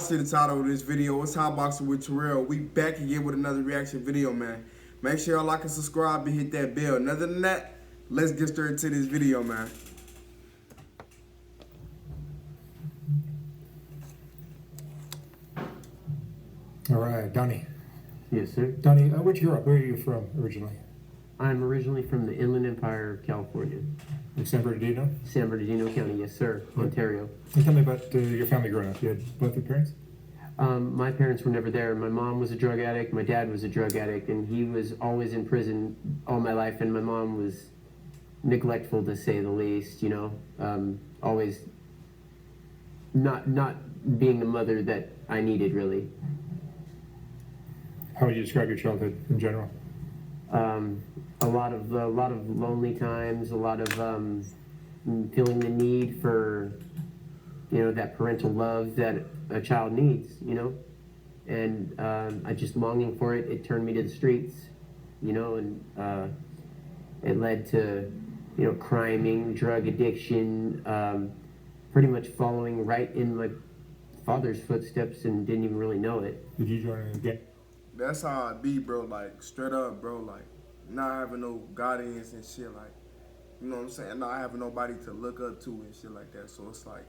y'all see the title of this video. It's Hot Boxing with Terrell. We back again with another reaction video, man. Make sure y'all like and subscribe and hit that bell. Other than that, let's get straight into this video, man. All right, Donny. Yes, sir. Donny, where'd you grow up? Where are you from originally? I'm originally from the Inland Empire of California. In San Bernardino? San Bernardino County, yes, sir. Yeah. Ontario. And tell me about your family growing up. You had both your parents? My parents were never there. My mom was a drug addict. My dad was a drug addict, and he was always in prison all my life. And my mom was neglectful, to say the least. You know, always not being the mother that I needed, really. How would you describe your childhood in general? A lot of lonely times. A lot of feeling the need for, you know, that parental love that a child needs, you know, and I just longing for it. It turned me to the streets, you know, and it led to, you know, criming, drug addiction, pretty much following right in my father's footsteps and didn't even really know it. Did you join in again? That's how I be, bro. Like, straight up, bro. Like, not having no guardians and shit. Like, you know what I'm saying? Not having nobody to look up to and shit like that. So it's like,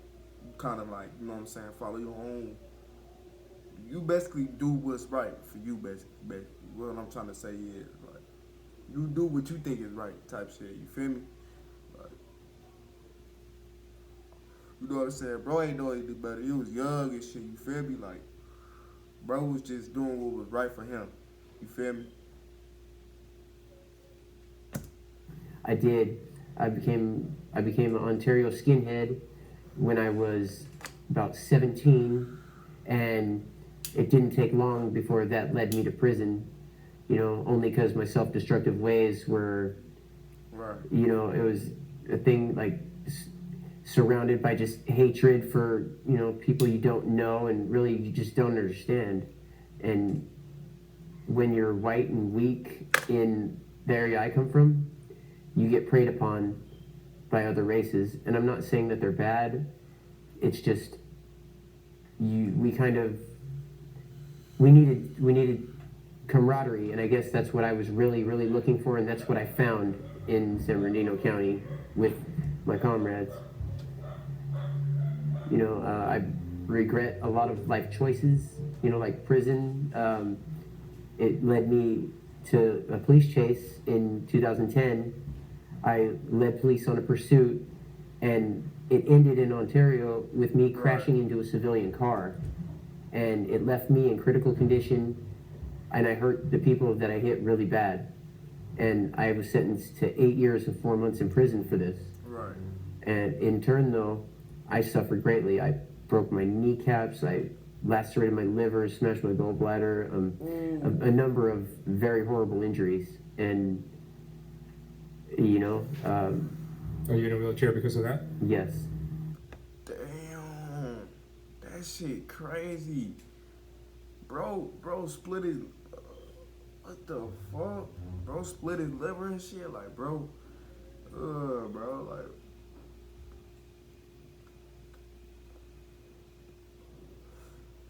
you kind of like, you know what I'm saying, follow your own. You basically do what's right for you, basically. What I'm trying to say is, like, you do what you think is right type shit. You feel me? Like, you know what I'm saying? Bro ain't know anything better. He was young and shit. You feel me? Like, bro was just doing what was right for him. You feel me? I did. I became an Ontario skinhead when I was about 17, and it didn't take long before that led me to prison, you know, only because my self-destructive ways were, Right. you know, it was a thing like surrounded by just hatred for, you know, people you don't know and really you just don't understand. And when you're white and weak in the area I come from, you get preyed upon by other races. And I'm not saying that they're bad. It's just we needed camaraderie, and I guess that's what I was really looking for, and that's what I found in San Bernardino County with my comrades. You know, I regret a lot of life choices, you know, like prison. It led me to a police chase in 2010. I led police on a pursuit, and it ended in Ontario with me crashing into a civilian car. And it left me in critical condition, and I hurt the people that I hit really bad. And I was sentenced to 8 years and 4 months in prison for this. Right. And in turn, though, I suffered greatly. I broke my kneecaps, I lacerated my liver, smashed my gallbladder, a number of very horrible injuries. And, you know... Are you in a wheelchair because of that? Yes. Damn. That shit crazy. Bro split his... what the fuck? Bro split his liver and shit? Like, bro... bro, like...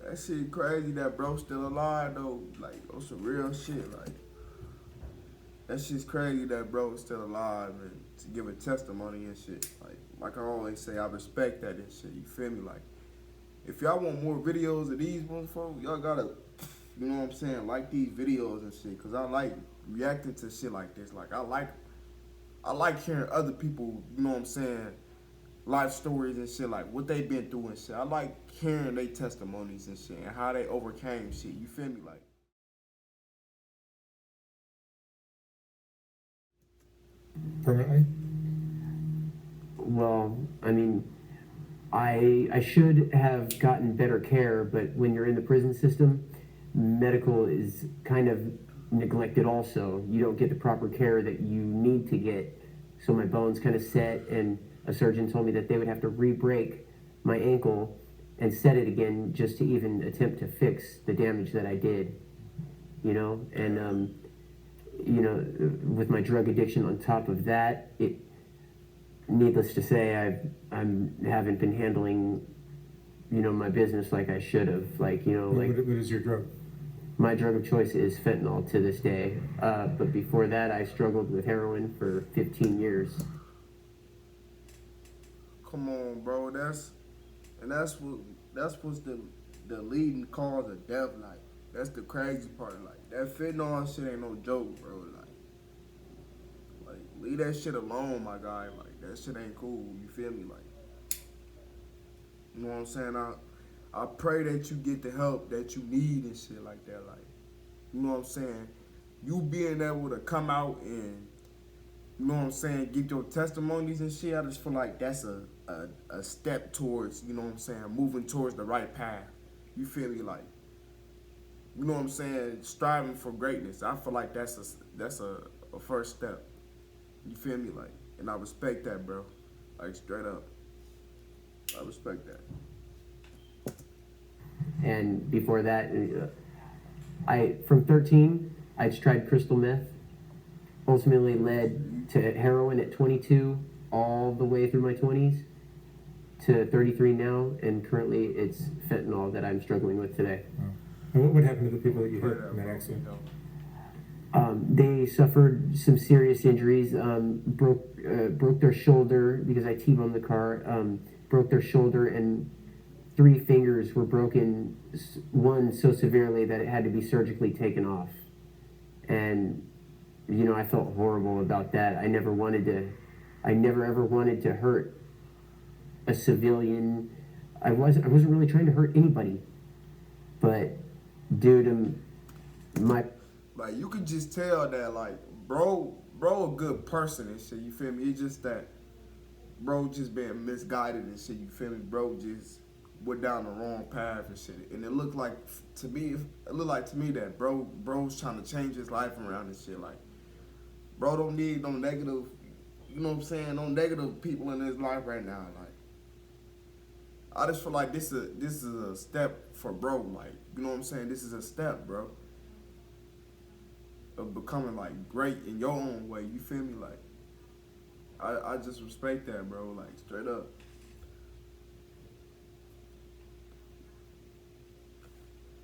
That shit crazy that bro still alive though. Like, on some real shit. Like, that shit's crazy that bro is still alive and to give a testimony and shit. Like I always say, I respect that and shit. You feel me? Like, if y'all want more videos of these motherfuckers, y'all gotta, you know what I'm saying, like these videos and shit. Cause I like reacting to shit like this. Like, I like hearing other people, you know what I'm saying, life stories and shit, like what they been through and shit. I like hearing their testimonies and shit and how they overcame shit. You feel me? Like, Permanently? Well, I mean, I should have gotten better care, but when you're in the prison system, medical is kind of neglected also. You don't get the proper care that you need to get. So my bones kind of set, and a surgeon told me that they would have to re-break my ankle and set it again just to even attempt to fix the damage that I did, you know? And, you know, with my drug addiction on top of that, needless to say, I haven't been handling my business like I should have. Like, What is your drug? my drug of choice is fentanyl to this day. But before that, I struggled with heroin for 15 years. Come on, bro. That's what's the leading cause of death. Like, that's the crazy part. Like, that fentanyl shit ain't no joke, bro. Like leave that shit alone, my guy. Like, that shit ain't cool. You feel me? Like, you know what I'm saying? I pray that you get the help that you need and shit like that. Like, you know what I'm saying? You being able to come out and, you know what I'm saying, get your testimonies and shit, I just feel like that's a step towards, you know what I'm saying, moving towards the right path. You feel me? Like, you know what I'm saying, striving for greatness. I feel like that's a first step. You feel me? Like, and I respect that, bro. Like, straight up. I respect that. And before that, from 13, I tried crystal meth. Ultimately led to heroin at 22, all the way through my 20s, to 33 now, and currently it's fentanyl that I'm struggling with today. Oh. And what happened to the people that you hit in that accident? They suffered some serious injuries, broke their shoulder because I T-boned the car, broke their shoulder, and 3 fingers were broken, one so severely that it had to be surgically taken off. And, I felt horrible about that. I never ever wanted to hurt a civilian. I wasn't really trying to hurt anybody. But due to like, you could just tell that, like, bro a good person and shit, you feel me? It's just that bro just being misguided and shit, you feel me? Bro just went down the wrong path and shit. And it looked like to me that bro's trying to change his life around and shit. Like, bro don't need no negative, you know what I'm saying, no negative people in his life right now. Like, I just feel like this is a step for bro. Like, you know what I'm saying? This is a step, bro, of becoming, like, great in your own way. You feel me? Like, I just respect that, bro. Like, straight up.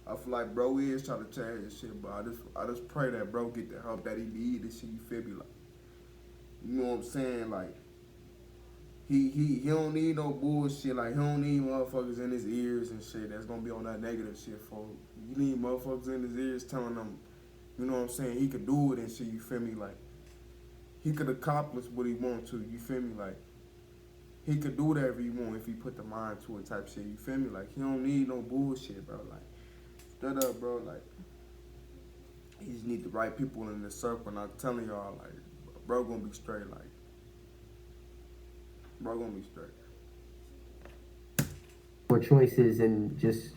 I feel like bro is trying to change this shit, but I just pray that bro get the help that he need and shit. You feel me? Like, you know what I'm saying? Like, he don't need no bullshit. Like, he don't need motherfuckers in his ears and shit that's gonna be on that negative shit for him. You need motherfuckers in his ears telling him, you know what I'm saying, he could do it and shit. You feel me? Like, he could accomplish what he wants to. You feel me? Like, he could do whatever he want if he put the mind to it type shit. You feel me? Like, he don't need no bullshit, bro. Like, straight up, bro. Like, he just need the right people in the circle. And I'm telling y'all, like, bro gonna be straight. Like, bro gonna be straight. more choices and just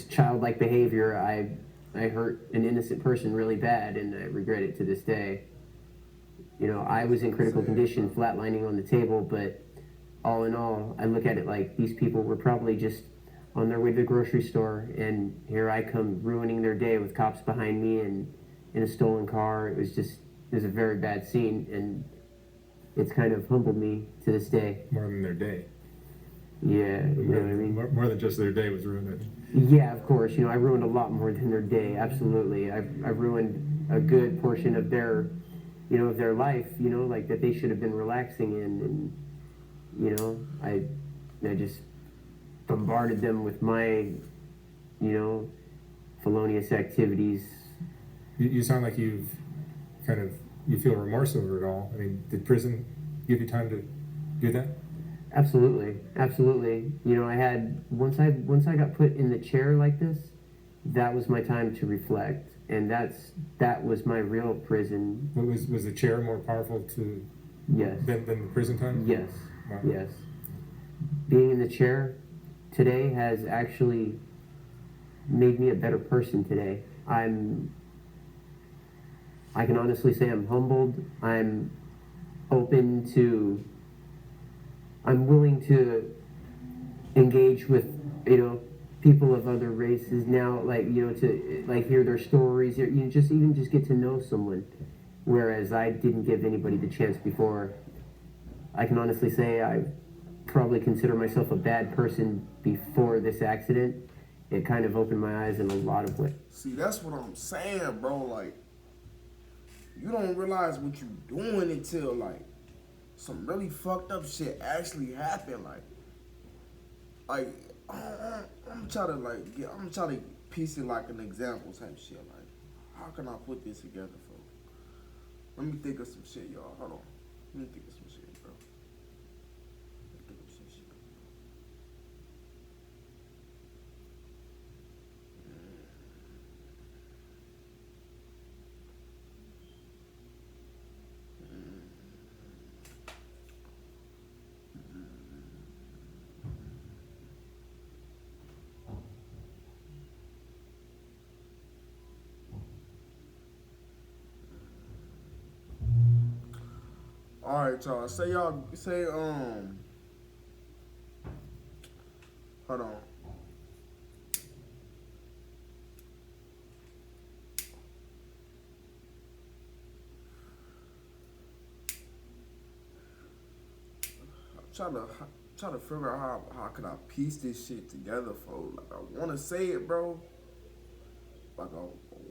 childlike behavior, I hurt an innocent person really bad, and I regret it to this day. I was in critical condition, flatlining on the table, but all in all, I look at it like these people were probably just on their way to the grocery store, and here I come ruining their day with cops behind me and in a stolen car. It was a very bad scene, and it's kind of humbled me to this day. More than their day. Yeah, you know what I mean? More than just their day was ruined. Yeah, of course. I ruined a lot more than their day. Absolutely. I ruined a good portion of their, of their life, like that they should have been relaxing in. And, I just bombarded them with my, felonious activities. You sound like you feel remorse over it all. I mean, did prison give you time to do that? Absolutely. I had once I got put in the chair like this, that was my time to reflect, and that was my real prison. Was the chair more powerful Yes. than the prison time? Yes. Wow. Yes. Being in the chair today has actually made me a better person today. I can honestly say I'm humbled. I'm willing to engage with, people of other races now, to hear their stories, just get to know someone. Whereas I didn't give anybody the chance before. I can honestly say I've probably consider myself a bad person before this accident, it kind of opened my eyes in a lot of ways. See, that's what I'm saying, bro. Like, you don't realize what you doing until like some really fucked up shit actually happened. Like I'm trying to I'm trying to piece it like an example type shit. Like, how can I put this together, folks? Let me think of some shit, y'all. Hold on. Let me think of some shit, bro. Let me think of some shit. All right, y'all. Hold on. Trying to figure out how can I piece this shit together, folks. Like, I want to say it, bro. Like, I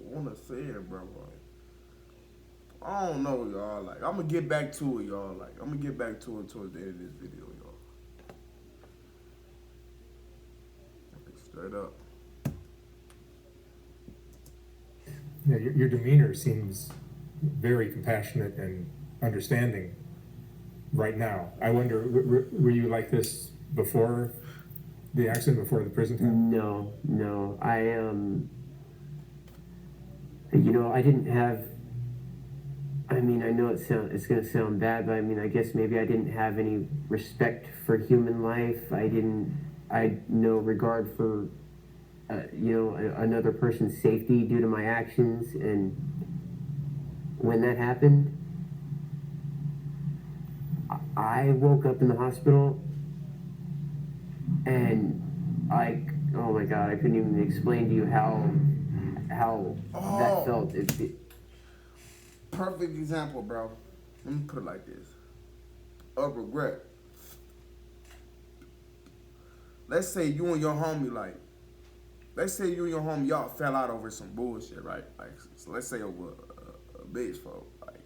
want to say it, bro. Like, I don't know, y'all. Like, I'm gonna get back to it, y'all. Like, I'm gonna get back to it towards the end of this video, y'all. Like, straight up. Yeah, your demeanor seems very compassionate and understanding right now. I wonder, were you like this before the accident, before the prison time? No. I didn't have. I mean, I know it's going to sound bad, but I mean, I guess maybe I didn't have any respect for human life. I had no regard for, another person's safety due to my actions. And when that happened, I woke up in the hospital, and oh my God, I couldn't even explain to you how that felt. Perfect example, bro. Let me put it like this. Of regret. Let's say you and your homie, y'all fell out over some bullshit, right? Like, so let's say over a bitch, folk, like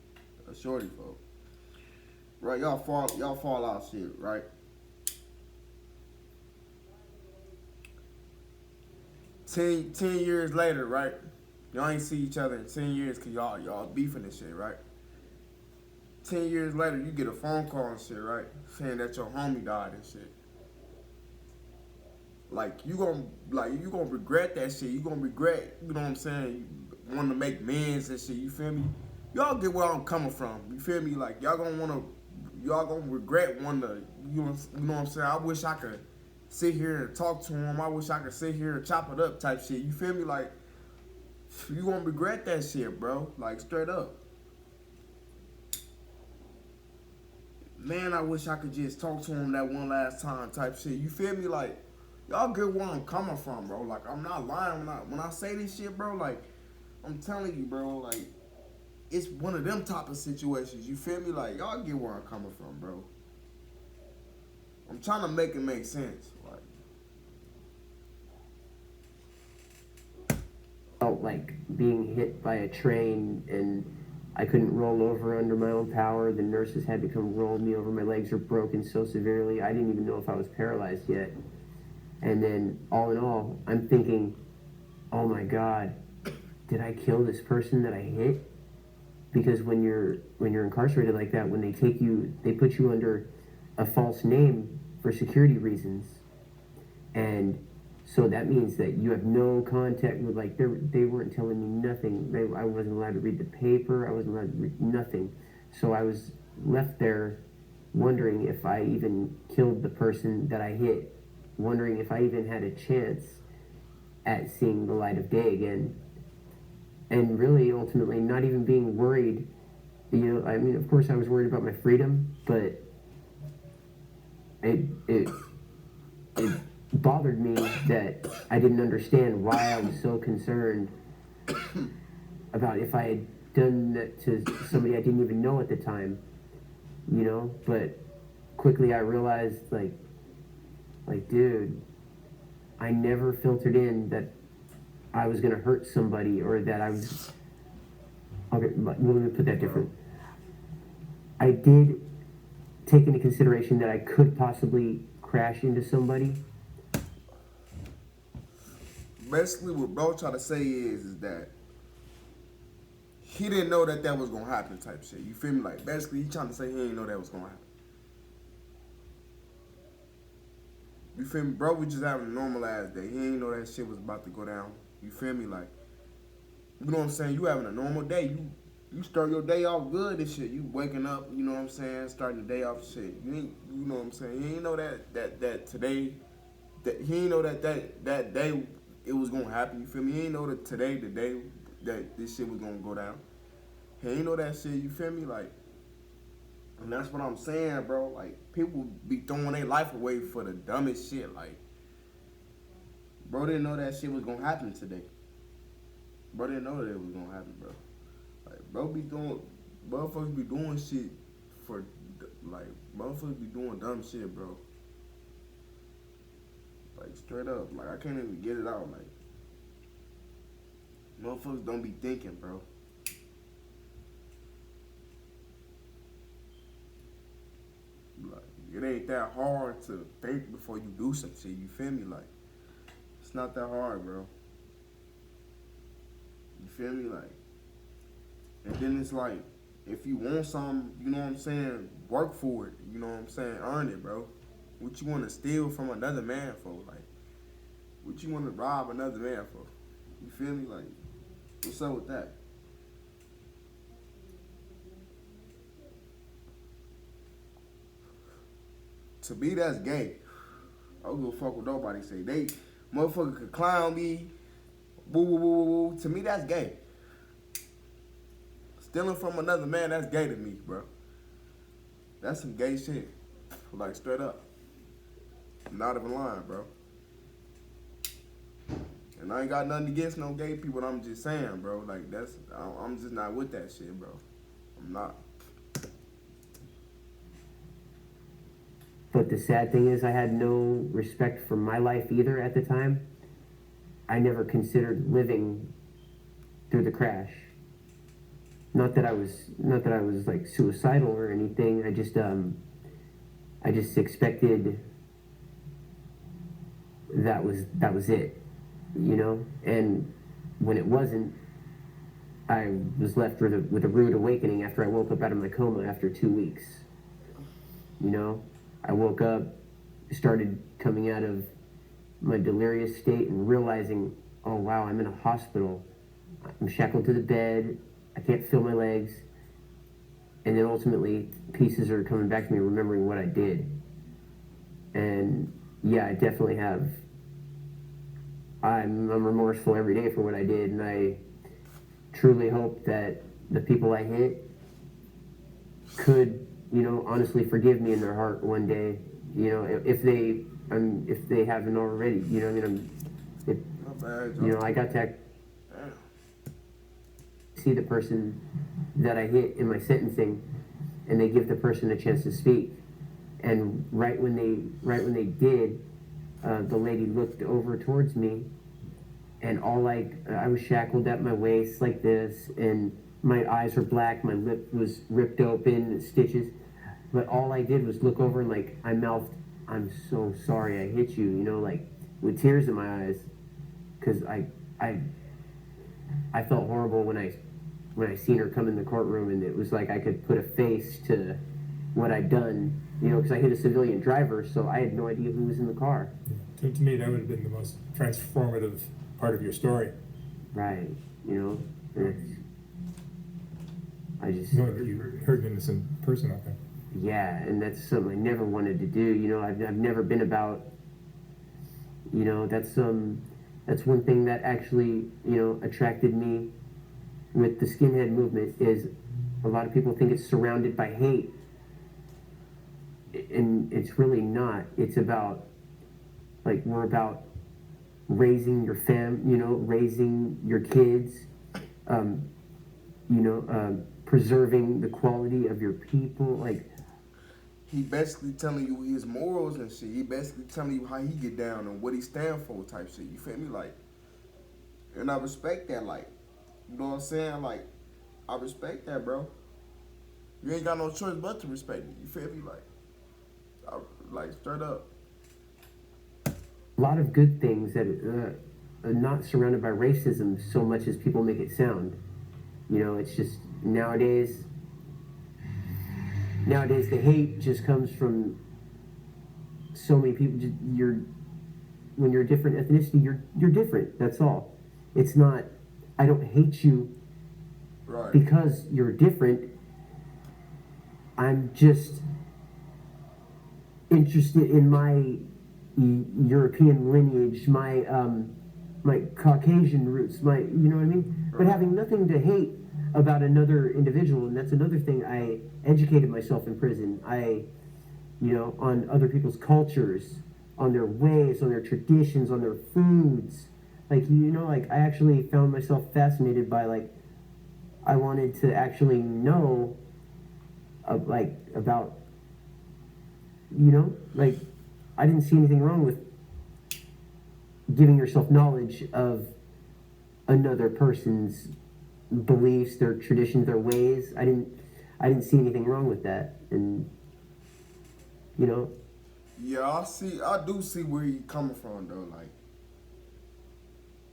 a shorty, folk. Right, y'all fall out shit, right? Ten years later, right? Y'all ain't see each other in 10 years because y'all beefing and shit, right? 10 years later, you get a phone call and shit, right? Saying that your homie died and shit. Like, you gonna regret that shit. You gonna regret, you know what I'm saying, wanting to make amends and shit, you feel me? Y'all get where I'm coming from, you feel me? Like, y'all gonna regret wanting to, you know what I'm saying? I wish I could sit here and talk to him. I wish I could sit here and chop it up type shit, you feel me? Like, you gonna regret that shit, bro. Like, straight up. Man, I wish I could just talk to him that one last time type shit. You feel me? Like, y'all get where I'm coming from, bro. Like, I'm not lying when I say this shit, bro. Like, I'm telling you, bro. Like, it's one of them type of situations. You feel me? Like, y'all get where I'm coming from, bro. I'm trying to make it make sense. Like, felt like being hit by a train, and I couldn't roll over under my own power. The nurses had to come roll me over. My legs were broken so severely, I didn't even know if I was paralyzed yet. And then, all in all, I'm thinking, oh my God, did I kill this person that I hit? Because when you're incarcerated like that, when they put you under a false name for security reasons. And so that means that you have no contact with, like, they weren't telling me nothing. I wasn't allowed to read the paper. I wasn't allowed to read nothing. So I was left there wondering if I even killed the person that I hit, wondering if I even had a chance at seeing the light of day again. And really, ultimately, not even being worried. I mean, of course I was worried about my freedom, but it bothered me that I didn't understand why I was so concerned about if I had done that to somebody I didn't even know at the time, But quickly I realized, like, Like, dude, I never filtered in that I was gonna hurt somebody or that I was. Okay, let me put that different. I did take into consideration that I could possibly crash into somebody. Basically, what bro trying to say is that he didn't know that that was gonna happen, type shit. You feel me? Like basically, he trying to say he didn't know that was gonna happen. You feel me? Bro was just having a normal ass day. He didn't know that shit was about to go down. You feel me? Like, you know what I'm saying? You having a normal day. You start your day off good and shit. You waking up, you know what I'm saying? Starting the day off shit. You ain't, you know what I'm saying? He ain't know that today, that he ain't know that day it was gonna happen. You feel me? He ain't know that today, the day that this shit was gonna go down. He ain't know that shit. You feel me? Like, and that's what I'm saying, bro. Like, people be throwing their life away for the dumbest shit. Like, bro didn't know that shit was gonna happen today. Bro didn't know that it was gonna happen, bro. Like, motherfuckers be doing shit for, like, motherfuckers be doing dumb shit, bro. Like, straight up. Like, I can't even get it out. Like, motherfuckers don't be thinking, bro. Like, it ain't that hard to think before you do some shit. You feel me? Like, it's not that hard, bro. You feel me? Like, and then it's like, if you want something, you know what I'm saying, work for it. You know what I'm saying? Earn it, bro. What you want to steal from another man for? Like, what you want to rob another man for? You feel me? Like, what's up with that? To me, that's gay. I don't give a fuck what nobody say. They, motherfucker could clown me. Woo, woo, woo, woo, woo. To me, that's gay. Stealing from another man, that's gay to me, bro. That's some gay shit. Like, straight up. I'm not even lying, bro. And I ain't got nothing against no gay people, I'm just saying, bro. Like, I'm just not with that shit, bro. I'm not. But the sad thing is, I had no respect for my life either at the time. I never considered living through the crash. Not that I was like suicidal or anything. I just expected that was it, you know. And when it wasn't, I was left with a rude awakening after I woke up out of my coma after 2 weeks. You know, I woke up, started coming out of my delirious state and realizing, oh wow, I'm in a hospital. I'm shackled to the bed. I can't feel my legs. And then ultimately, pieces are coming back to me, remembering what I did. And yeah, I definitely have. I'm remorseful every day for what I did, and I truly hope that the people I hit could, you know, honestly forgive me in their heart one day. You know, if they haven't already. You know, I mean, Not bad, you know, I got to see the person that I hit in my sentencing, and they give the person a chance to speak. And right when they did, the lady looked over towards me, and I was shackled at my waist like this, and my eyes were black, my lip was ripped open, stitches. But all I did was look over and like I mouthed, "I'm so sorry I hit you," you know, like with tears in my eyes, because I felt horrible when I seen her come in the courtroom, and it was like I could put a face to what I'd done, you know, because I hit a civilian driver, so I had no idea who was in the car. To me, that would have been the most transformative part of your story. Right, you know, I just Knowing that you hurt an innocent person out there. yeah, and that's something I never wanted to do. You know, I've never been about. You know, that's one thing that actually, you know, attracted me with the skinhead movement is a lot of people think it's surrounded by hate, and it's really not. It's about, like, we're about raising your raising your kids, preserving the quality of your people. Like, he basically telling you his morals and shit. He basically telling you how he get down and what he stand for type shit. You feel me? Like, and I respect that. Like, you know what I'm saying? Like, I respect that, bro. You ain't got no choice but to respect it. You feel me? Like straight up. A lot of good things that are not surrounded by racism so much as people make it sound. You know, it's just nowadays the hate just comes from so many people. When you're a different ethnicity, you're different. That's all. It's not. I don't hate you Right. because you're different. I'm just interested in my European lineage, my Caucasian roots, you know what I mean? But having nothing to hate about another individual, and that's another thing. I educated myself in prison. On other people's cultures, on their ways, on their traditions, on their foods. I actually found myself fascinated by, I wanted to actually know, about, I didn't see anything wrong with giving yourself knowledge of another person's beliefs, their traditions, their ways. I didn't see anything wrong with that, and Yeah, I do see where he coming from though.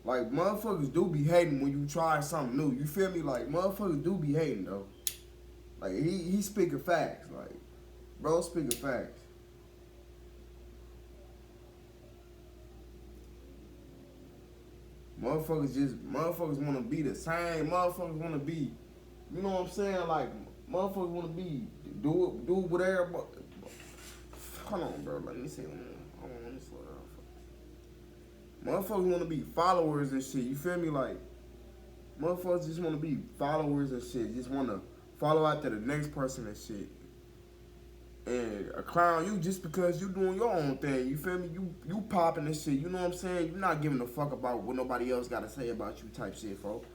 Like motherfuckers do be hating when you try something new. You feel me? Like motherfuckers do be hating though. Like he speaking facts. Like bro speaking facts. Motherfuckers wanna be the same. Motherfuckers wanna be, you know what I'm saying? Like motherfuckers wanna be do whatever. Hold on, bro. Let me see. Hold on, let me slow down. Motherfuckers wanna be followers and shit. You feel me? Like motherfuckers just wanna be followers and shit. Just wanna follow after the next person and shit. And a clown you just because you doing your own thing. You feel me? You popping and shit. You know what I'm saying? You not giving a fuck about what nobody else gotta say about you type shit, folks.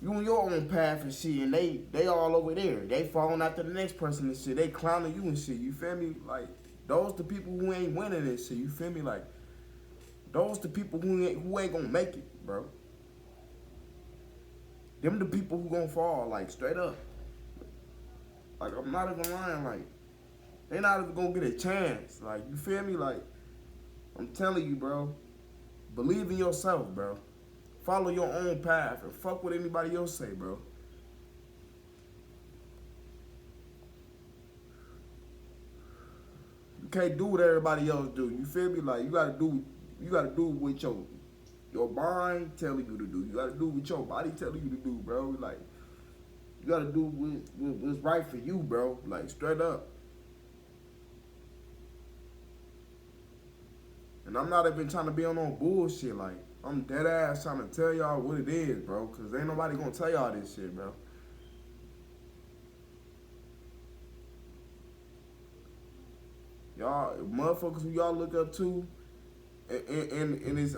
You on your own path and shit, and they all over there. They following after the next person and shit. They clowning you and shit. You feel me? Like those the people who ain't winning and shit. You feel me? Like those the people who ain't gonna make it, bro. Them the people who gonna fall, like straight up. Like I'm not even lying, like. They not even gonna get a chance. Like, you feel me? Like, I'm telling you, bro. Believe in yourself, bro. Follow your own path and fuck what anybody else say, bro. You can't do what everybody else do. You feel me? Like, you gotta do what your mind telling you to do. You gotta do what your body telling you to do, bro. Like, you gotta do what's right for you, bro. Like, straight up. And I'm not even trying to be on no bullshit. Like, I'm dead ass trying to tell y'all what it is, bro. Because ain't nobody going to tell y'all this shit, bro. Y'all, motherfuckers who y'all look up to in this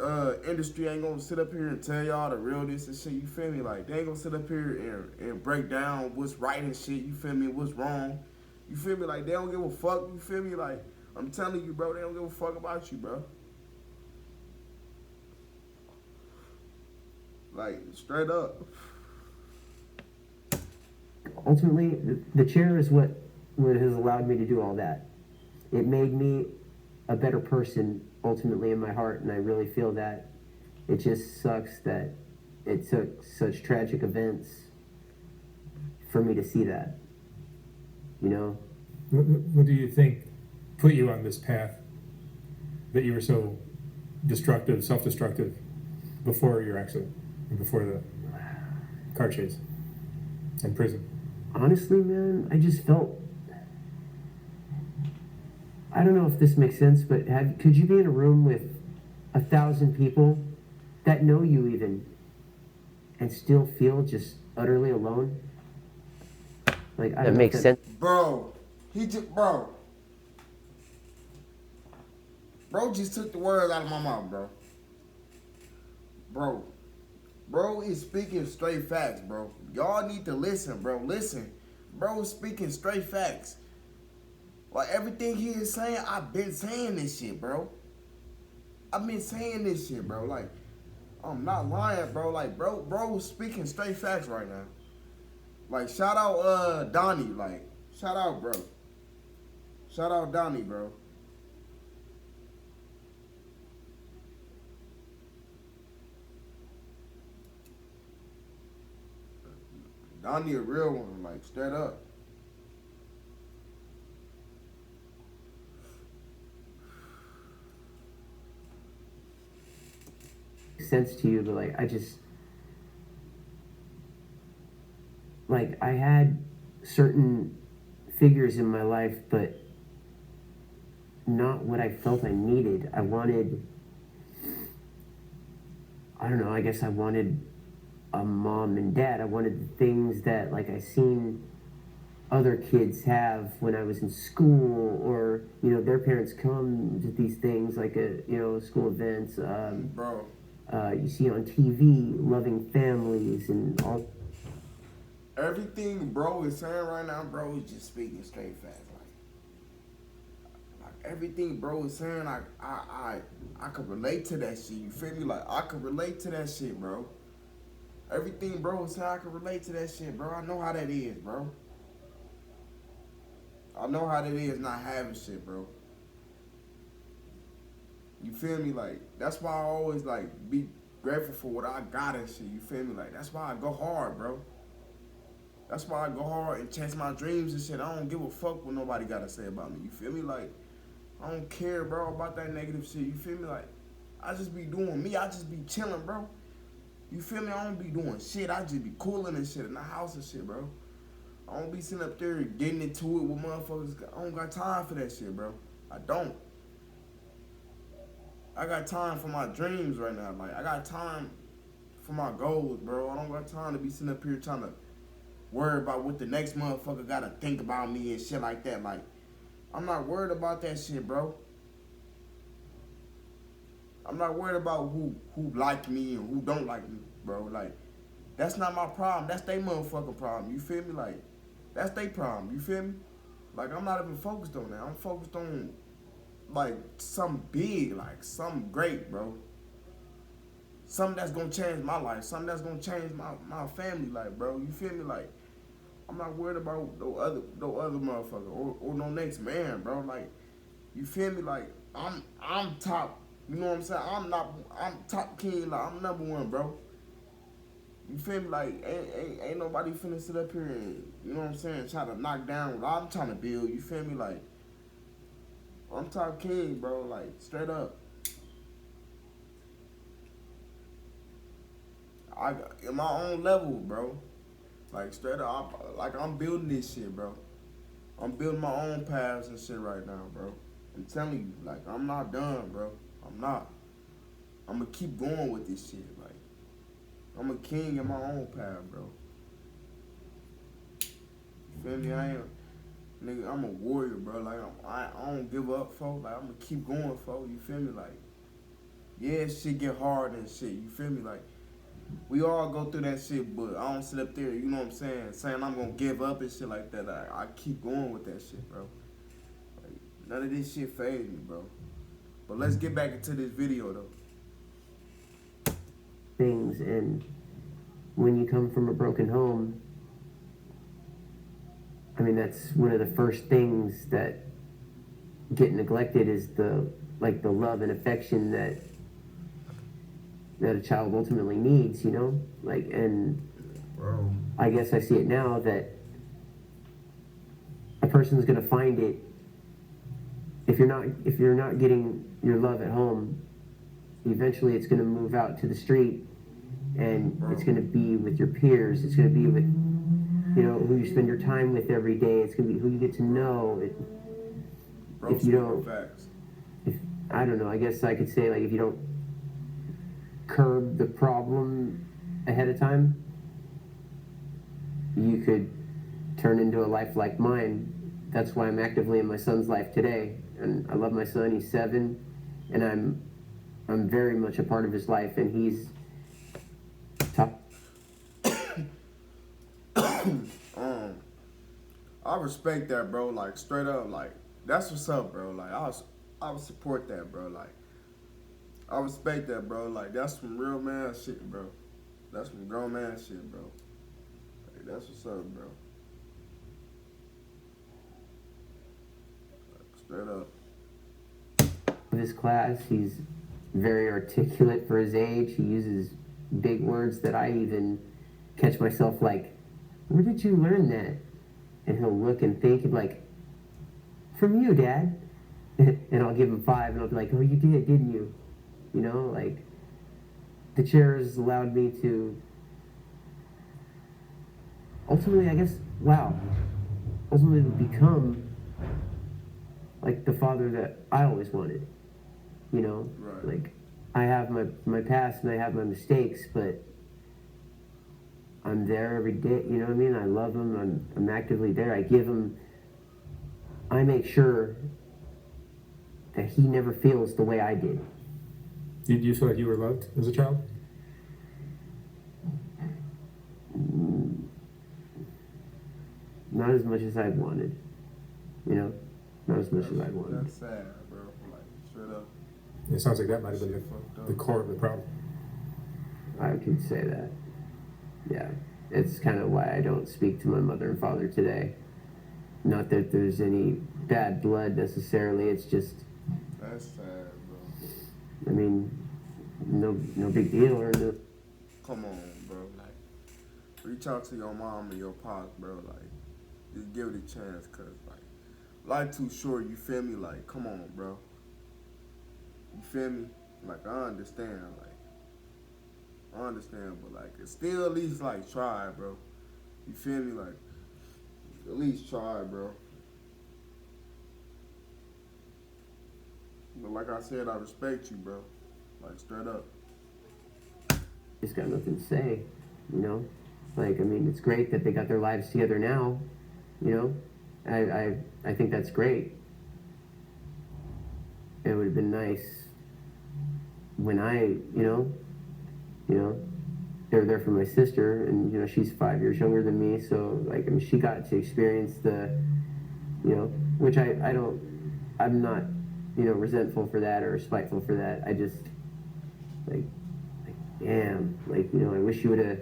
industry ain't going to sit up here and tell y'all the realness and shit. You feel me? Like, they ain't going to sit up here and break down what's right and shit. You feel me? What's wrong. You feel me? Like, they don't give a fuck. You feel me? Like, I'm telling you, bro, they don't give a fuck about you, bro. Like, straight up. Ultimately, the chair is what has allowed me to do all that. It made me a better person, ultimately, in my heart, and I really feel that. It just sucks that it took such tragic events for me to see that. You know? What do you think put you on this path that you were so self-destructive before your accident and before the car chase and prison? Honestly, man, I just felt, I don't know if this makes sense, but could you be in a room with 1,000 people that know you even and still feel just utterly alone? Like, I don't know. That makes sense. Bro, Bro just took the words out of my mouth, bro. Bro is speaking straight facts, bro. Y'all need to listen, bro. Listen. Bro is speaking straight facts. Like everything he is saying, I've been saying this shit, bro. I've been saying this shit, bro. Like, I'm not lying, bro. Like, bro speaking straight facts right now. Like, shout out Donny. Like, shout out, bro. Shout out Donny, bro. Donny a real one, like straight up. Sense to you, but like I just like I had certain figures in my life, but not what I felt I needed. I wanted, I don't know, I guess I wanted a mom and dad. I wanted the things that like I seen other kids have when I was in school, or you know their parents come to these things like school events. Bro. You see on TV, loving families and all. Everything bro is saying right now, bro, is just speaking straight facts. Like everything bro is saying, I could relate to that shit. You feel me? Like I could relate to that shit, bro. Everything bro is saying, I could relate to that shit, bro. I know how that is, bro. I know how that is not having shit, bro. You feel me? Like, that's why I always, like, be grateful for what I got and shit. You feel me? Like, that's why I go hard, bro. That's why I go hard and chase my dreams and shit. I don't give a fuck what nobody got to say about me. You feel me? Like, I don't care, bro, about that negative shit. You feel me? Like, I just be doing me. I just be chilling, bro. You feel me? I don't be doing shit. I just be cooling and shit in the house and shit, bro. I don't be sitting up there getting into it with motherfuckers. I don't got time for that shit, bro. I don't. I got time for my dreams right now. Like, I got time for my goals, bro. I don't got time to be sitting up here trying to worry about what the next motherfucker gotta think about me and shit like that. Like, I'm not worried about that shit, bro. I'm not worried about who like me and who don't like me, bro. Like, that's not my problem. That's their motherfucking problem. You feel me? Like, that's their problem. You feel me? Like, I'm not even focused on that. I'm focused on, like, something big, like, something great, bro. Something that's gonna change my life. Something that's gonna change my family life, bro. You feel me? Like, I'm not worried about no other motherfucker or no next man, bro. Like, you feel me? Like, I'm top. You know what I'm saying? I'm top king. Like, I'm number one, bro. You feel me? Like, ain't nobody finna sit up here and, you know what I'm saying, try to knock down what I'm trying to build. You feel me? Like, I'm top king, bro. Like, straight up. I got in my own level, bro. Like, straight up, I'm building this shit, bro. I'm building my own paths and shit right now, bro. I'm telling you, like, I'm not done, bro. I'm not. I'm gonna keep going with this shit. Like, I'm a king in my own path, bro. You feel me? Nigga, I'm a warrior, bro. Like, I don't give up, folks. Like, I'm gonna keep going, folks. You feel me? Like, yeah, shit get hard and shit. You feel me? Like, we all go through that shit, but I don't sit up there, you know what I'm saying I'm gonna give up and shit like that. I keep going with that shit, bro. Like, none of this shit fades me, bro. But let's get back into this video, though. Things, and when you come from a broken home, I mean, that's one of the first things that get neglected is the love and affection that a child ultimately needs, you know? Like, and Bro. I guess I see it now that a person's gonna find it if you're not getting your love at home. Eventually, it's gonna move out to the street, and it's gonna be with your peers. It's gonna be with, you know, who you spend your time with every day. It's gonna be who you get to know. Bro, If you don't, facts. if I don't know, I guess I could say, like, if you don't curb the problem ahead of time, you could turn into a life like mine. That's why I'm actively in my son's life today, and I love my son. He's 7, and I'm very much a part of his life, and he's top. I respect that, bro. Like, straight up, like, that's what's up, bro. Like I would support that, bro. Like I respect that, bro. Like that's some real man shit, bro. That's some grown man shit, bro. Like, that's what's up, bro. Like, straight up. This class, he's very articulate for his age. He uses big words that I even catch myself like, where did you learn that? And he'll look and think like, from you, Dad. And I'll give him 5 and I'll be like, oh, you did, didn't you? You know, like, the chairs allowed me to ultimately, I guess, ultimately become like the father that I always wanted. You know, Right. like, I have my past and I have my mistakes, but I'm there every day. You know what I mean? I love him. I'm actively there. I make sure that he never feels the way I did. Do you feel like you were loved as a child? Not as much as I wanted. You know, not as much as I wanted. That's sad, bro. Like straight up. It sounds like that might have been Shit fucked up. the core of the problem. I could say that. Yeah, it's kind of why I don't speak to my mother and father today. Not that there's any bad blood necessarily. It's just, That's sad, bro. I mean, no big deal or no. Come on, bro. Like, reach out to your mom and your pops, bro. Like, just give it a chance, cause like, life too short. You feel me? Like, come on, bro. You feel me? Like, I understand. Like, I understand, but like, it's still at least like try, bro. You feel me? Like, at least try, bro. But like I said, I respect you, bro. Like, straight up. Just got nothing to say, you know? Like, I mean, it's great that they got their lives together now, you know? I think that's great. It would have been nice when they were there for my sister, and, you know, she's 5 years younger than me, so, like, I mean, she got to experience the, you know, which I'm not, you know, resentful for that or spiteful for that. I just, like damn, like, you know, I wish you would have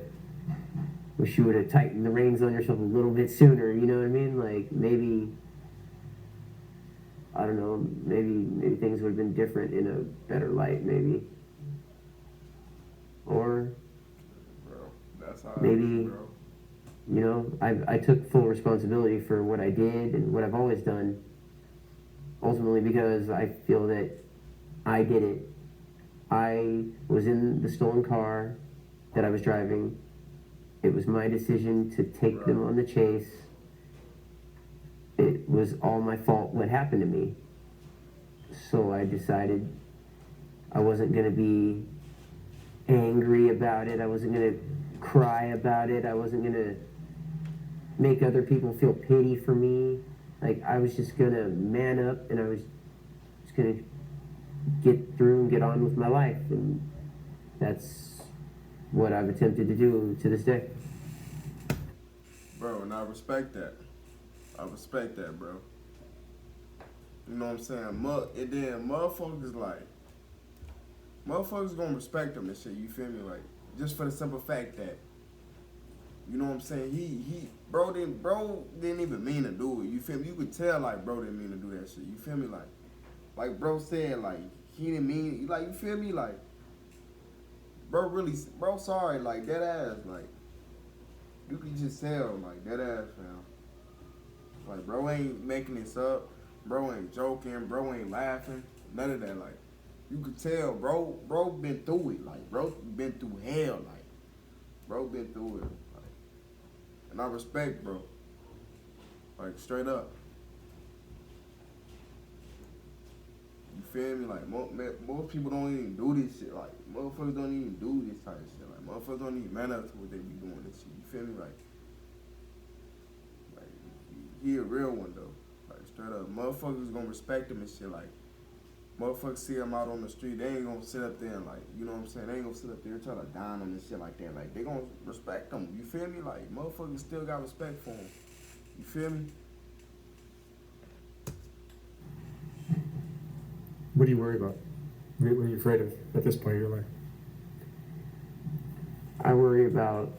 tightened the reins on yourself a little bit sooner, you know what I mean? Like, maybe, I don't know, maybe things would have been different in a better light, maybe. Or Bro, that's how maybe, it is, bro. you know, I took full responsibility for what I did and what I've always done, ultimately because I feel that I did it. I was in the stolen car that I was driving. It was my decision to take them on the chase. It was all my fault what happened to me. So I decided I wasn't going to be angry about it. I wasn't going to cry about it. I wasn't going to make other people feel pity for me. Like, I was just going to man up, and I was just going to get through and get on with my life. And that's what I've attempted to do to this day. Bro, and I respect that. I respect that, bro. You know what I'm saying? And then motherfuckers gonna respect him and shit, you feel me? Like, just for the simple fact that, you know what I'm saying? Bro didn't even mean to do it, you feel me? You could tell, like, bro didn't mean to do that shit, you feel me? Like bro said, like, he didn't mean, like, you feel me? Like, bro sorry, like, dead ass, like, you could just tell, like, dead ass, fam. Like, bro ain't making this up, bro ain't joking, bro ain't laughing, none of that, like, you could tell, bro been through it, like, bro been through hell, like, bro been through it, like, and I respect bro, like, straight up. You feel me? Like, most people don't even do this shit. Like, motherfuckers don't even do this type of shit. Like, motherfuckers don't even man up to what they be doing this shit. You feel me? Like he a real one, though. Like, straight up. Motherfuckers gonna respect him and shit. Like, motherfuckers see him out on the street, they ain't gonna sit up there and, like, you know what I'm saying? They ain't gonna sit up there and try to dine on and shit like that. Like, they gonna respect him. You feel me? Like, motherfuckers still got respect for him. You feel me? What do you worry about? What are you afraid of at this point of your life? I worry about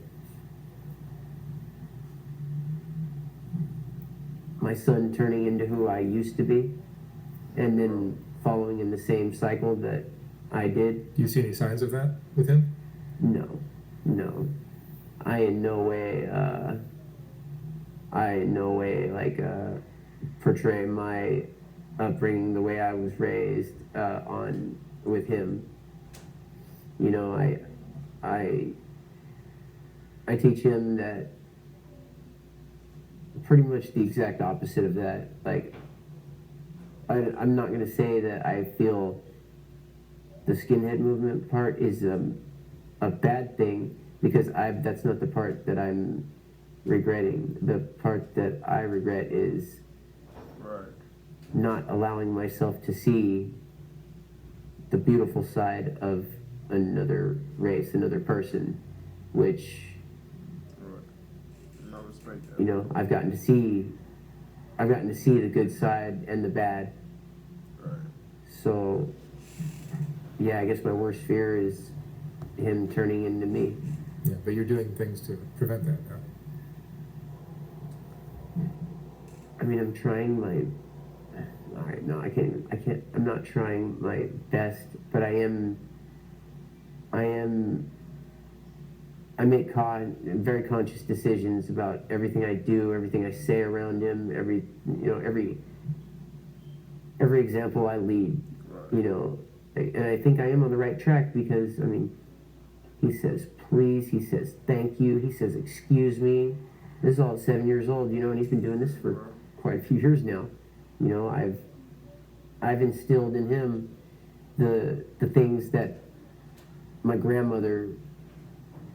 my son turning into who I used to be and then following in the same cycle that I did. Do you see any signs of that with him? No, no. I in no way, portray my upbringing the way I was raised on with him. You know, I teach him that pretty much the exact opposite of that. Like, I'm not gonna say that I feel the skinhead movement part is a bad thing, because that's not the part that I'm regretting. The part that I regret is Right. not allowing myself to see the beautiful side of another race, another person, which, Right. No, respect that. you know, I've gotten to see the good side and the bad. Right. So, yeah, I guess my worst fear is him turning into me. Yeah, but you're doing things to prevent that now. I mean, I'm trying my. All right, no, I can't. I'm not trying my best, but I am. I make very conscious decisions about everything I do, everything I say around him, every example I lead. Right. You know, and I think I am on the right track, because I mean, he says please, he says thank you, he says excuse me. This is all at 7 years old, you know, and he's been doing this for quite a few years now. You know, I've instilled in him the things that my grandmother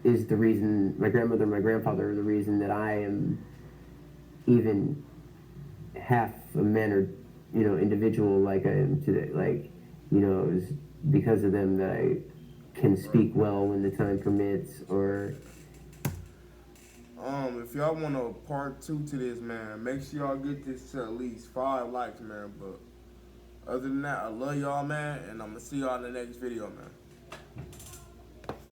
is the reason. My grandmother and my grandfather are the reason that I am even half a man or, you know, individual like I am today. Like, you know, it was because of them that I can speak well when the time permits. Or If y'all want a part 2 to this, man, make sure y'all get this to at least 5 likes, man. But other than that, I love y'all, man, and I'm gonna see y'all in the next video, man.